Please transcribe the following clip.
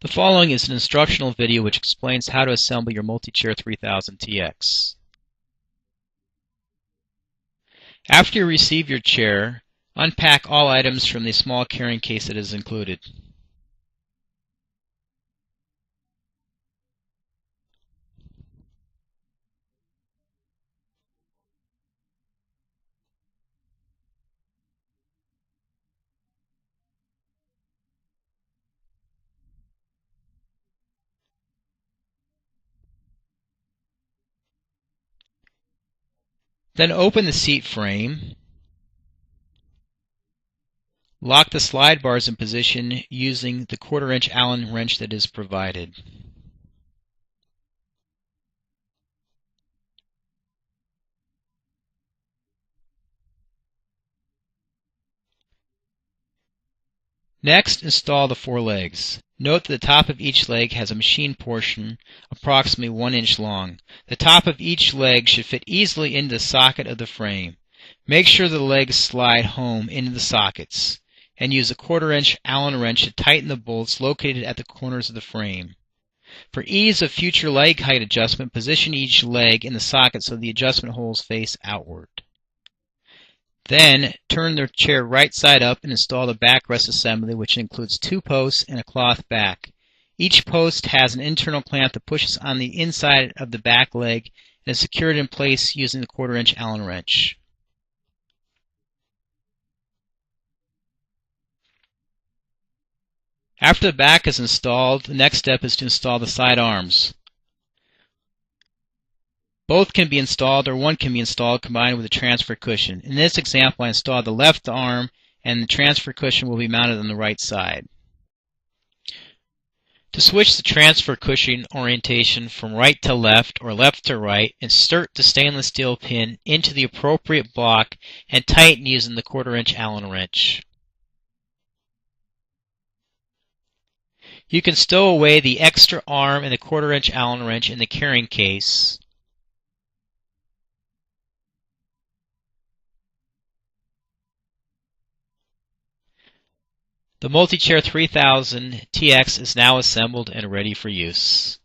The following is an instructional video which explains how to assemble your Multi-Tier 3000 TX. After you receive your chair, unpack all items from the small carrying case that is included. Then open the seat frame. Lock the slide bars in position using the 1/4-inch Allen wrench that is provided. Next, install the 4 legs. Note that the top of each leg has a machine portion approximately 1 inch long. The top of each leg should fit easily into the socket of the frame. Make sure the legs slide home into the sockets, and use a 1/4-inch Allen wrench to tighten the bolts located at the corners of the frame. For ease of future leg height adjustment, position each leg in the socket so the adjustment holes face outward. Then, turn the chair right side up and install the backrest assembly, which includes 2 posts and a cloth back. Each post has an internal clamp that pushes on the inside of the back leg and is secured in place using the 1/4-inch Allen wrench. After the back is installed, the next step is to install the side arms. Both can be installed, or one can be installed combined with a transfer cushion. In this example, I installed the left arm, and the transfer cushion will be mounted on the right side. To switch the transfer cushion orientation from right to left or left to right, insert the stainless steel pin into the appropriate block and tighten using the 1/4-inch Allen wrench. You can stow away the extra arm and the 1/4-inch Allen wrench in the carrying case. The Multi-Tier 3000 TX is now assembled and ready for use.